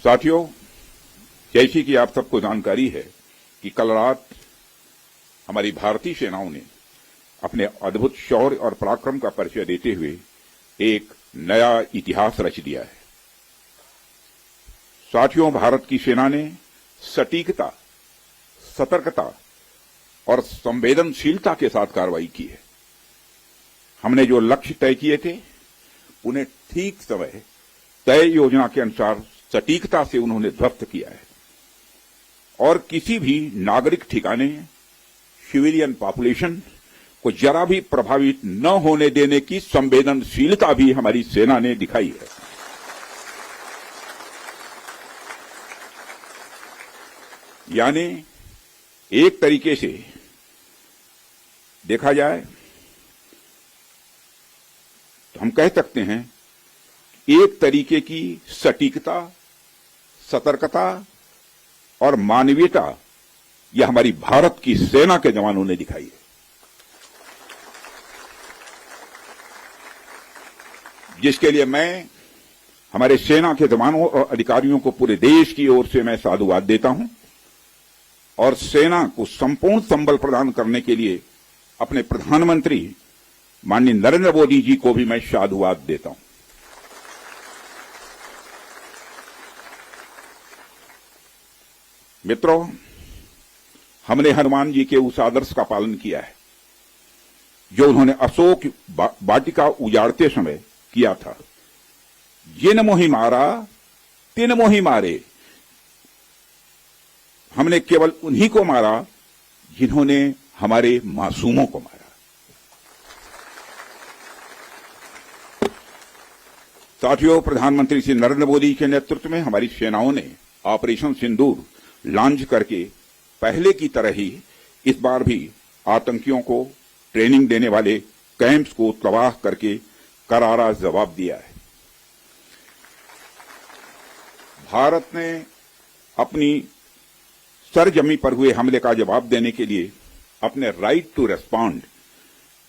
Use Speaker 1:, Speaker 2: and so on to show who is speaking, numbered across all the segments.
Speaker 1: साथियों, जैसी कि आप सबको जानकारी है कि कल रात हमारी भारतीय सेनाओं ने अपने अद्भुत शौर्य और पराक्रम का परिचय देते हुए एक नया इतिहास रच दिया है। साथियों, भारत की सेना ने सटीकता, सतर्कता और संवेदनशीलता के साथ कार्रवाई की है। हमने जो लक्ष्य तय किए थे उन्हें ठीक समय तय योजना के अनुसार सटीकता से उन्होंने ध्वस्त किया है और किसी भी नागरिक ठिकाने, सिविलियन पॉपुलेशन को जरा भी प्रभावित न होने देने की संवेदनशीलता भी हमारी सेना ने दिखाई है। यानी एक तरीके से देखा जाए तो हम कह सकते हैं एक तरीके की सटीकता, सतर्कता और मानवीयता यह हमारी भारत की सेना के जवानों ने दिखाई है, जिसके लिए मैं हमारे सेना के जवानों और अधिकारियों को पूरे देश की ओर से मैं साधुवाद देता हूं और सेना को संपूर्ण संबल प्रदान करने के लिए अपने प्रधानमंत्री माननीय नरेंद्र मोदी जी को भी मैं साधुवाद देता हूं। मित्रों, हमने हनुमान जी के उस आदर्श का पालन किया है जो उन्होंने अशोक वाटिका उजाड़ते समय किया था। जिन मोहि मारा तिन मोहि मारे। हमने केवल उन्हीं को मारा जिन्होंने हमारे मासूमों को मारा। साथियों, प्रधानमंत्री श्री नरेंद्र मोदी के नेतृत्व में हमारी सेनाओं ने ऑपरेशन सिंदूर लॉन्च करके पहले की तरह ही इस बार भी आतंकियों को ट्रेनिंग देने वाले कैंप्स को तबाह करके करारा जवाब दिया है। भारत ने अपनी सरजमी पर हुए हमले का जवाब देने के लिए अपने राइट टू रेस्पॉन्ड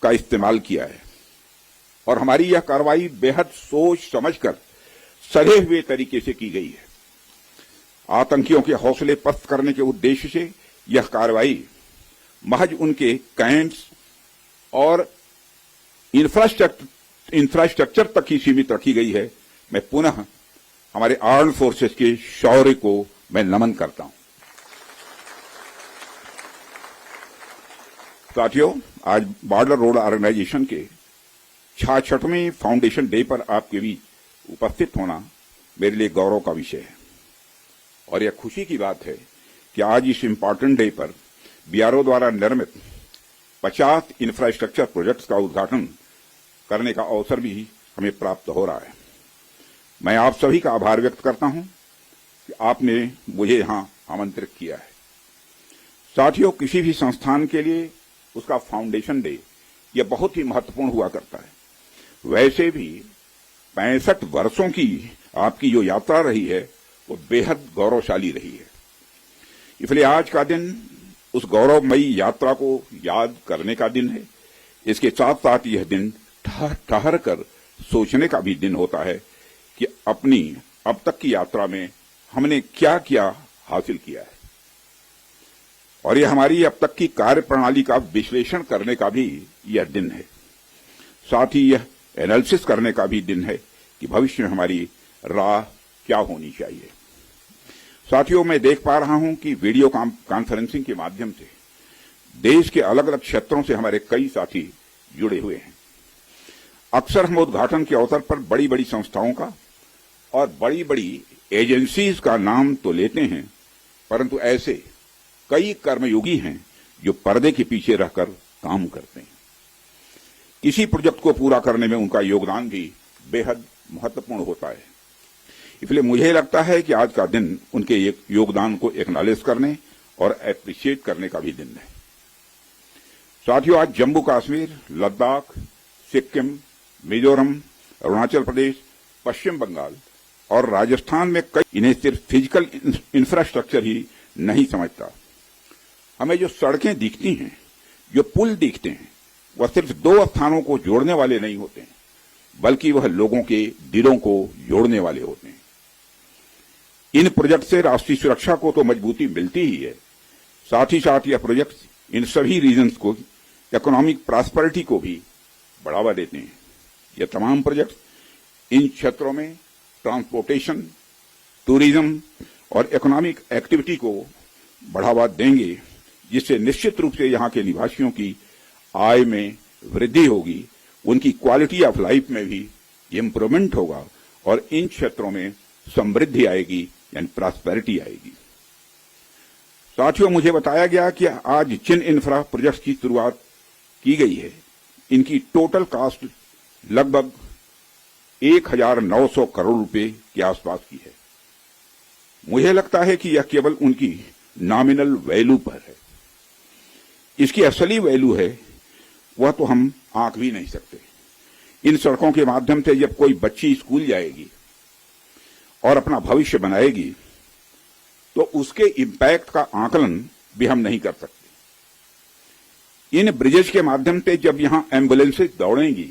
Speaker 1: का इस्तेमाल किया है और हमारी यह कार्रवाई बेहद सोच समझकर सधे हुए तरीके से की गई है। आतंकियों के हौसले पस्त करने के उद्देश्य से यह कार्रवाई महज उनके कैंप्स और इंफ्रास्ट्रक्चर तक ही सीमित रखी गई है। मैं पुनः हमारे आर्म्ड फोर्सेस के शौर्य को मैं नमन करता हूं। साथियों, आज बॉर्डर रोड ऑर्गेनाइजेशन के 66वें फाउंडेशन डे पर आपके बीच उपस्थित होना मेरे लिए गौरव का विषय है और यह खुशी की बात है कि आज इस इंपॉर्टेंट डे पर बीआरओ द्वारा निर्मित 50 इंफ्रास्ट्रक्चर प्रोजेक्ट्स का उद्घाटन करने का अवसर भी हमें प्राप्त हो रहा है। मैं आप सभी का आभार व्यक्त करता हूं कि आपने मुझे यहां आमंत्रित किया है। साथियों, किसी भी संस्थान के लिए उसका फाउंडेशन डे यह बहुत ही महत्वपूर्ण हुआ करता है। वैसे भी 65 वर्षों की आपकी जो यात्रा रही है वो बेहद गौरवशाली रही है। इसलिए आज का दिन उस गौरवमयी यात्रा को याद करने का दिन है। इसके साथ साथ यह दिन ठहर कर सोचने का भी दिन होता है कि अपनी अब तक की यात्रा में हमने क्या क्या हासिल किया है और यह हमारी अब तक की कार्य प्रणाली का विश्लेषण करने का भी यह दिन है। साथ ही यह एनालिसिस करने का भी दिन है कि भविष्य में हमारी राह क्या होनी चाहिए। साथियों, मैं देख पा रहा हूं कि वीडियो कॉन्फ्रेंसिंग के माध्यम से देश के अलग अलग क्षेत्रों से हमारे कई साथी जुड़े हुए हैं। अक्सर हम उद्घाटन के अवसर पर बड़ी बड़ी संस्थाओं का और बड़ी बड़ी एजेंसीज का नाम तो लेते हैं, परंतु ऐसे कई कर्मयोगी हैं जो पर्दे के पीछे रहकर काम करते हैं। किसी प्रोजेक्ट को पूरा करने में उनका योगदान भी बेहद महत्वपूर्ण होता है। इसलिए मुझे लगता है कि आज का दिन उनके योगदान को एक्नॉलेज करने और एप्रिशिएट करने का भी दिन है। साथियों, आज जम्मू कश्मीर, लद्दाख, सिक्किम, मिजोरम, अरुणाचल प्रदेश, पश्चिम बंगाल और राजस्थान में कई इन्हें सिर्फ फिजिकल इंफ्रास्ट्रक्चर ही नहीं समझता। हमें जो सड़कें दिखती हैं, जो पुल दिखते हैं, वह सिर्फ दो स्थानों को जोड़ने वाले नहीं होते हैं, बल्कि वह लोगों के दिलों को जोड़ने वाले होते हैं। इन प्रोजेक्ट से राष्ट्रीय सुरक्षा को तो मजबूती मिलती ही है, साथ ही साथ यह प्रोजेक्ट इन सभी रीजन्स को इकोनॉमिक प्रॉस्पेरिटी को भी बढ़ावा देते हैं। यह तमाम प्रोजेक्ट इन क्षेत्रों में ट्रांसपोर्टेशन, टूरिज्म और इकोनॉमिक एक्टिविटी को बढ़ावा देंगे, जिससे निश्चित रूप से यहाँ के निवासियों की आय में वृद्धि होगी, उनकी क्वालिटी ऑफ लाइफ में भी इम्प्रूवमेंट होगा और इन क्षेत्रों में समृद्धि आएगी, यानी प्रॉस्पेरिटी आएगी। साथियों, मुझे बताया गया कि आज जिन इंफ्रा प्रोजेक्ट्स की शुरुआत की गई है, इनकी टोटल कॉस्ट लगभग 1900 करोड़ रुपए के आसपास की है। मुझे लगता है कि यह केवल उनकी नॉमिनल वैल्यू पर है। इसकी असली वैल्यू है वह तो हम आंक भी नहीं सकते। इन सड़कों के माध्यम से जब कोई बच्ची स्कूल जाएगी और अपना भविष्य बनाएगी, तो उसके इम्पैक्ट का आकलन भी हम नहीं कर सकते। इन ब्रिजेज के माध्यम से जब यहां एम्बुलेंसेज दौड़ेंगी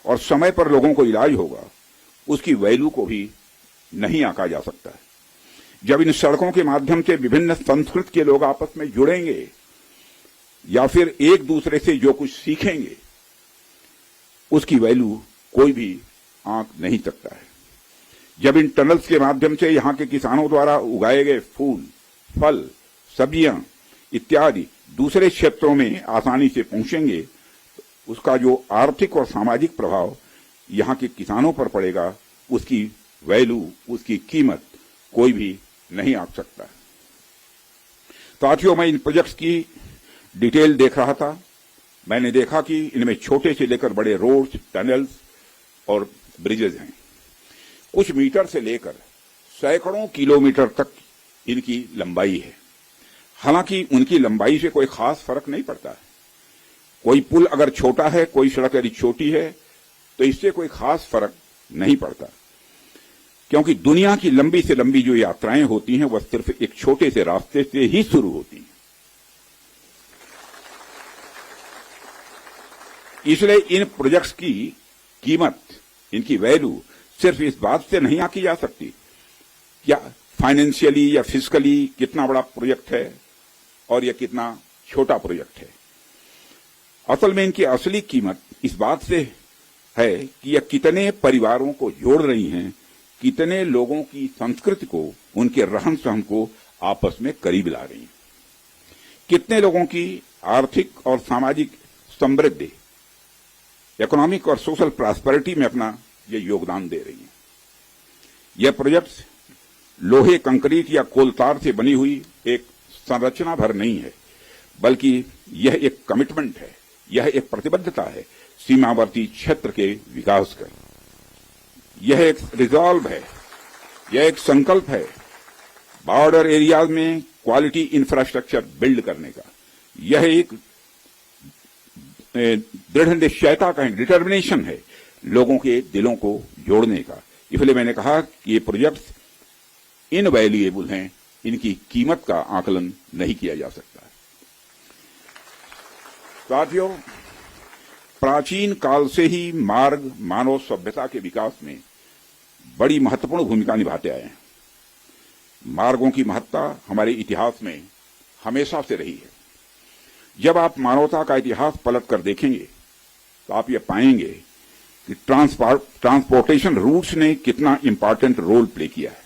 Speaker 1: और समय पर लोगों को इलाज होगा, उसकी वैल्यू को भी नहीं आंका जा सकता है। जब इन सड़कों के माध्यम से विभिन्न संस्कृति के लोग आपस में जुड़ेंगे या फिर एक दूसरे से जो कुछ सीखेंगे, उसकी वैल्यू कोई भी आंक नहीं सकता है। जब इन टनल्स के माध्यम से यहां के किसानों द्वारा उगाए गए फूल, फल, सब्जियां इत्यादि दूसरे क्षेत्रों में आसानी से पहुंचेंगे, तो उसका जो आर्थिक और सामाजिक प्रभाव यहां के किसानों पर पड़ेगा, उसकी वैल्यू, उसकी कीमत कोई भी नहीं आंक सकता। साथियों, मैं इन प्रोजेक्ट्स की डिटेल देख रहा था। मैंने देखा कि इनमें छोटे से लेकर बड़े रोड्स, टनल्स और ब्रिजेज हैं। कुछ मीटर से लेकर सैकड़ों किलोमीटर तक इनकी लंबाई है। हालांकि उनकी लंबाई से कोई खास फर्क नहीं पड़ता है। कोई पुल अगर छोटा है, कोई सड़क यदि छोटी है, तो इससे कोई खास फर्क नहीं पड़ता, क्योंकि दुनिया की लंबी से लंबी जो यात्राएं होती हैं, वह सिर्फ एक छोटे से रास्ते से ही शुरू होती हैं। इसलिए इन प्रोजेक्ट्स की कीमत, इनकी वैल्यू सिर्फ इस बात से नहीं आंकी जा सकती क्या फाइनेंशियली या फिजिकली कितना बड़ा प्रोजेक्ट है और यह कितना छोटा प्रोजेक्ट है। असल में इनकी असली कीमत इस बात से है कि यह कितने परिवारों को जोड़ रही हैं, कितने लोगों की संस्कृति को, उनके रहन सहन को आपस में करीब ला रही हैं, कितने लोगों की आर्थिक और सामाजिक समृद्धि, इकोनॉमिक और सोशल प्रॉस्पेरिटी में अपना ये योगदान दे रही हैं। यह प्रोजेक्ट लोहे, कंक्रीट या कोलतार से बनी हुई एक संरचना भर नहीं है, बल्कि यह एक कमिटमेंट है, यह एक प्रतिबद्धता है सीमावर्ती क्षेत्र के विकास का। यह एक रिजॉल्व है, यह एक संकल्प है बॉर्डर एरियाज में क्वालिटी इंफ्रास्ट्रक्चर बिल्ड करने का। यह एक दृढ़ निश्चयता का डिटर्मिनेशन है लोगों के दिलों को जोड़ने का। इसलिए मैंने कहा कि ये प्रोजेक्ट्स इनवैल्यूएबल हैं, इनकी कीमत का आकलन नहीं किया जा सकता। साथियों, प्राचीन काल से ही मार्ग मानव सभ्यता के विकास में बड़ी महत्वपूर्ण भूमिका निभाते आए हैं। मार्गों की महत्ता हमारे इतिहास में हमेशा से रही है। जब आप मानवता का इतिहास पलट कर देखेंगे तो आप ये पाएंगे कि ट्रांसपोर्टेशन रूट्स ने कितना इंपॉर्टेंट रोल प्ले किया है।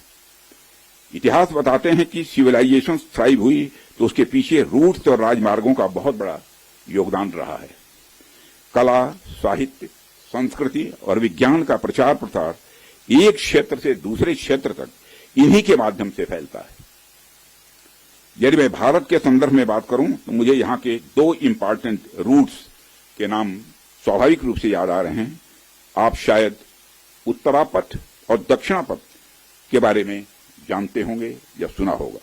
Speaker 1: इतिहास बताते हैं कि सिविलाइजेशन थ्राइव हुई तो उसके पीछे रूट्स और राजमार्गों का बहुत बड़ा योगदान रहा है। कला, साहित्य, संस्कृति और विज्ञान का प्रचार प्रसार एक क्षेत्र से दूसरे क्षेत्र तक इन्हीं के माध्यम से फैलता है। यदि मैं भारत के संदर्भ में बात करूं तो मुझे यहां के दो इंपॉर्टेंट रूट्स के नाम स्वाभाविक रूप से याद आ रहे हैं। आप शायद उत्तरापथ और दक्षिणापथ के बारे में जानते होंगे या सुना होगा।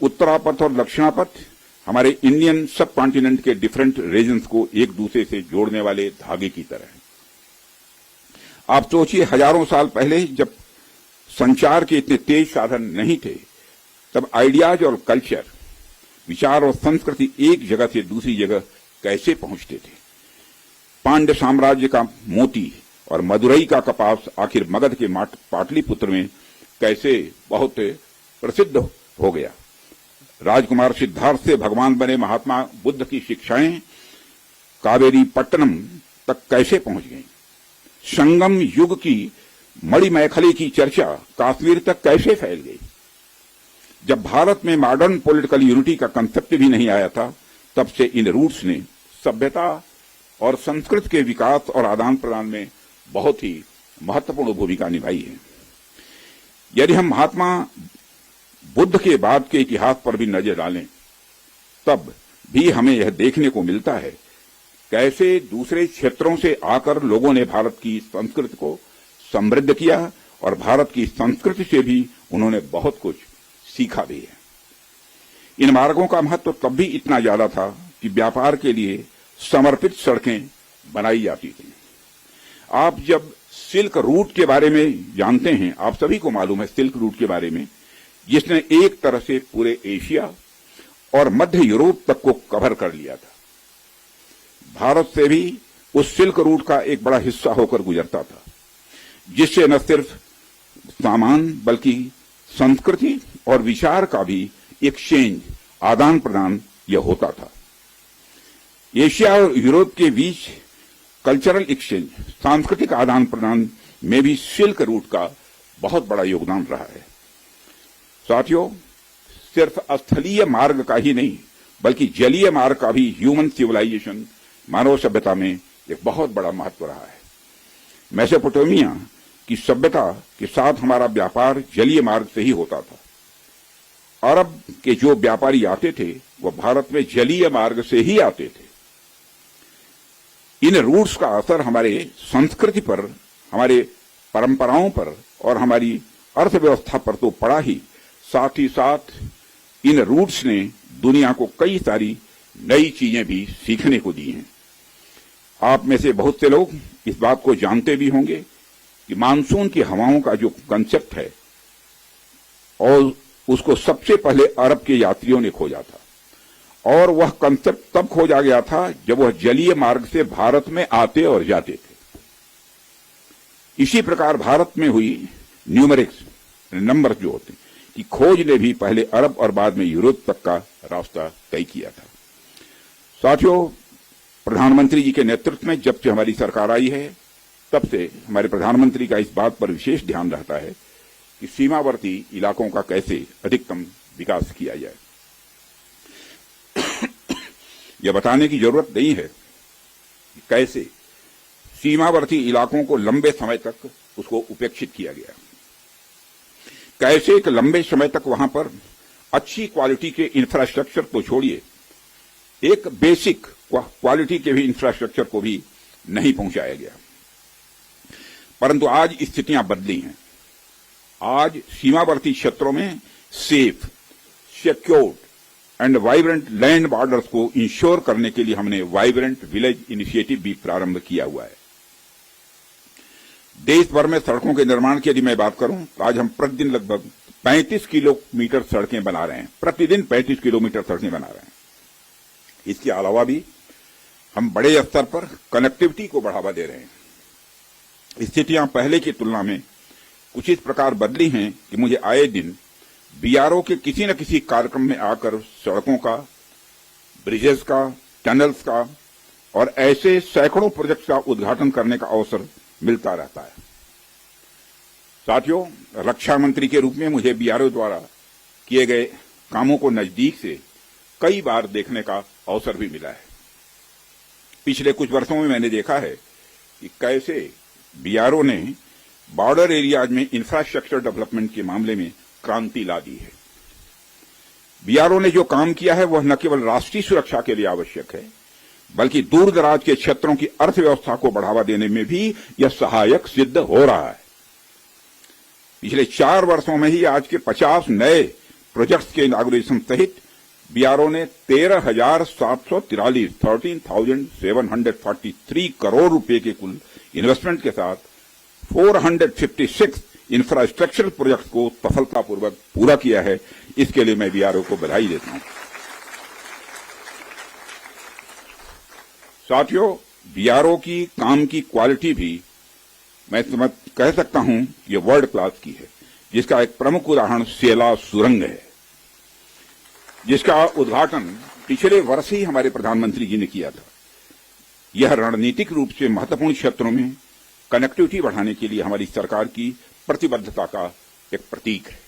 Speaker 1: उत्तरापथ और दक्षिणापथ हमारे इंडियन सब कॉन्टिनेंट के डिफरेंट रीजन्स को एक दूसरे से जोड़ने वाले धागे की तरह है। आप सोचिए, हजारों साल पहले जब संचार के इतने तेज साधन नहीं थे, तब आइडियाज और कल्चर, विचार और संस्कृति एक जगह से दूसरी जगह कैसे पहुंचते थे। पांड्य साम्राज्य का मोती और मदुरई का कपास आखिर मगध के पाटलिपुत्र में कैसे बहुत प्रसिद्ध हो गया। राजकुमार सिद्धार्थ से भगवान बने महात्मा बुद्ध की शिक्षाएं कावेरी पट्टनम तक कैसे पहुंच गईं। संगम युग की मणिमैखली की चर्चा कश्मीर तक कैसे फैल गई। जब भारत में मॉडर्न पॉलिटिकल यूनिटी का कंसेप्ट भी नहीं आया था, तब से इन रूट्स ने सभ्यता और संस्कृति के विकास और आदान प्रदान में बहुत ही महत्वपूर्ण भूमिका निभाई है। यदि हम महात्मा बुद्ध के बाद के इतिहास पर भी नजर डालें, तब भी हमें यह देखने को मिलता है कैसे दूसरे क्षेत्रों से आकर लोगों ने भारत की संस्कृति को समृद्ध किया और भारत की संस्कृति से भी उन्होंने बहुत कुछ सीखा भी है। इन मार्गों का महत्व तब भी इतना ज्यादा था कि व्यापार के लिए समर्पित सड़कें बनाई जाती थी। आप जब सिल्क रूट के बारे में जानते हैं, आप सभी को मालूम है सिल्क रूट के बारे में, जिसने एक तरह से पूरे एशिया और मध्य यूरोप तक को कवर कर लिया था। भारत से भी उस सिल्क रूट का एक बड़ा हिस्सा होकर गुजरता था, जिससे न सिर्फ सामान बल्कि संस्कृति और विचार का भी एक्सचेंज, आदान प्रदान यह होता था। एशिया और यूरोप के बीच कल्चरल एक्सचेंज, सांस्कृतिक आदान प्रदान में भी सिल्क रूट का बहुत बड़ा योगदान रहा है। साथियों, सिर्फ स्थलीय मार्ग का ही नहीं बल्कि जलीय मार्ग का भी ह्यूमन सिविलाइजेशन, मानव सभ्यता में एक बहुत बड़ा महत्व रहा है। मेसोपोटामिया की सभ्यता के साथ हमारा व्यापार जलीय मार्ग से ही होता था। अरब के जो व्यापारी आते थे वह भारत में जलीय मार्ग से ही आते थे। इन रूट्स का असर हमारे संस्कृति पर, हमारे परंपराओं पर और हमारी अर्थव्यवस्था पर तो पड़ा ही, साथ ही साथ इन रूट्स ने दुनिया को कई सारी नई चीजें भी सीखने को दी हैं। आप में से बहुत से लोग इस बात को जानते भी होंगे कि मानसून की हवाओं का जो कंसेप्ट है, और उसको सबसे पहले अरब के यात्रियों ने खोजा था, और वह कंसेप्ट तब खोजा गया था जब वह जलीय मार्ग से भारत में आते और जाते थे। इसी प्रकार भारत में हुई न्यूमेरिक्स, नंबर जो होते की खोज ने भी पहले अरब और बाद में यूरोप तक का रास्ता तय किया था। साथियों, प्रधानमंत्री जी के नेतृत्व में जब से हमारी सरकार आई है, तब से हमारे प्रधानमंत्री का इस बात पर विशेष ध्यान रहता है कि सीमावर्ती इलाकों का कैसे अधिकतम विकास किया जाए। यह बताने की जरूरत नहीं है कि कैसे सीमावर्ती इलाकों को लंबे समय तक उसको उपेक्षित किया गया, कैसे एक लंबे समय तक वहां पर अच्छी क्वालिटी के इंफ्रास्ट्रक्चर को छोड़िए, एक बेसिक क्वालिटी के भी इंफ्रास्ट्रक्चर को भी नहीं पहुंचाया गया। परंतु आज स्थितियां बदली हैं। आज सीमावर्ती क्षेत्रों में safe, secured and vibrant land borders को इंश्योर करने के लिए हमने वाइब्रेंट विलेज इनिशिएटिव भी प्रारंभ किया हुआ है। देश भर में सड़कों के निर्माण की यदि मैं बात करूं तो आज हम प्रतिदिन लगभग 35 किलोमीटर सड़कें बना रहे हैं, प्रतिदिन 35 किलोमीटर सड़कें बना रहे हैं। इसके अलावा भी हम बड़े स्तर पर कनेक्टिविटी को बढ़ावा दे रहे हैं। स्थितियां पहले की तुलना में कुछ इस प्रकार बदली हैं कि मुझे आए दिन बीआरओ के किसी न किसी कार्यक्रम में आकर सड़कों का, ब्रिजेस का, टनल्स का और ऐसे सैकड़ों प्रोजेक्ट का उद्घाटन करने का अवसर मिलता रहता है। साथियों, रक्षा मंत्री के रूप में मुझे बीआरओ द्वारा किए गए कामों को नजदीक से कई बार देखने का अवसर भी मिला है। पिछले कुछ वर्षों में मैंने देखा है कि कैसे बीआरओ ने बॉर्डर एरियाज में इंफ्रास्ट्रक्चर डेवलपमेंट के मामले में क्रांति ला दी है। बीआरओ ने जो काम किया है वह न केवल राष्ट्रीय सुरक्षा के लिए आवश्यक है, बल्कि दूर दराज के क्षेत्रों की अर्थव्यवस्था को बढ़ावा देने में भी यह सहायक सिद्ध हो रहा है। पिछले 4 वर्षों में ही आज के 50 नए प्रोजेक्ट्स के इनॉग्रेशन सहित बीआरओ ने 13,743 करोड़ रुपए के कुल इन्वेस्टमेंट के साथ 456 इंफ्रास्ट्रक्चरल प्रोजेक्ट को सफलतापूर्वक पूरा किया है। इसके लिए मैं बीआरओ को बधाई देता हूं। साथियों, बीआरओ की काम की क्वालिटी भी मैं कह सकता हूं ये वर्ल्ड क्लास की है। जिसका एक प्रमुख उदाहरण सेला सुरंग है, जिसका उद्घाटन पिछले वर्ष ही हमारे प्रधानमंत्री जी ने किया था। यह रणनीतिक रूप से महत्वपूर्ण क्षेत्रों में कनेक्टिविटी बढ़ाने के लिए हमारी सरकार की प्रतिबद्धता का एक प्रतीक है।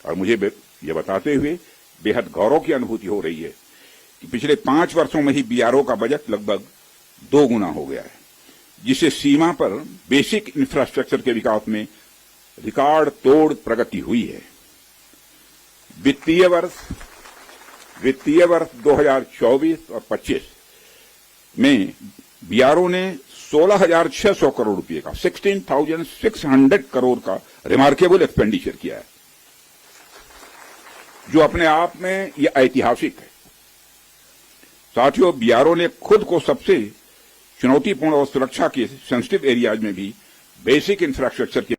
Speaker 1: और मुझे यह बताते हुए बेहद गौरव की अनुभूति हो रही है कि पिछले 5 वर्षों में ही बीआरओ का बजट लगभग 2 गुना हो गया है, जिससे सीमा पर बेसिक इंफ्रास्ट्रक्चर के विकास में रिकॉर्ड तोड़ प्रगति हुई है। वित्तीय वर्ष 2024 और 25 में बीआरओ ने 16,600 करोड़ रुपए का 16,600 करोड़ का रिमार्केबल एक्सपेंडिचर किया है, जो अपने आप में यह ऐतिहासिक है। साथियों, बीआरओ ने खुद को सबसे चुनौतीपूर्ण और सुरक्षा के सेंसिटिव एरियाज में भी बेसिक इंफ्रास्ट्रक्चर के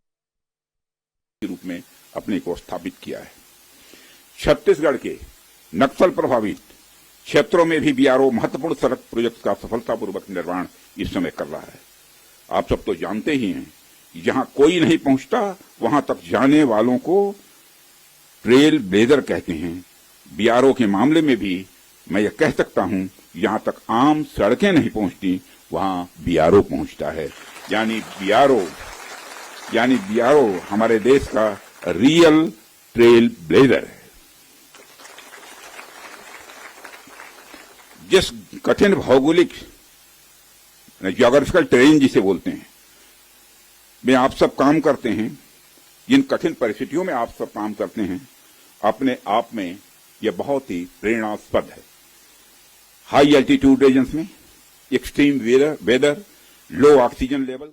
Speaker 1: रूप में अपने को स्थापित किया है। छत्तीसगढ़ के नक्सल प्रभावित क्षेत्रों में भी बीआरओ महत्वपूर्ण सड़क प्रोजेक्ट का सफलतापूर्वक निर्माण इस समय कर रहा है। आप सब तो जानते ही हैं कि जहां कोई नहीं पहुंचता वहां तक जाने वालों को ट्रेल ब्लेजर कहते हैं। बीआरओ के मामले में भी मैं यह कह सकता हूं, जहां तक आम सड़कें नहीं पहुंचती वहां बीआरओ पहुंचता है। यानी बीआरओ हमारे देश का रियल ट्रेल ब्लेजर है। जिस कठिन भौगोलिक ज्योग्राफिकल टेरेन जिसे बोलते हैं में आप सब काम करते हैं, जिन कठिन परिस्थितियों में आप सब काम करते हैं, अपने आप में यह बहुत ही प्रेरणास्पद है। हाई एल्टीट्यूड रीजन्स में एक्सट्रीम वेदर, लो ऑक्सीजन लेवल,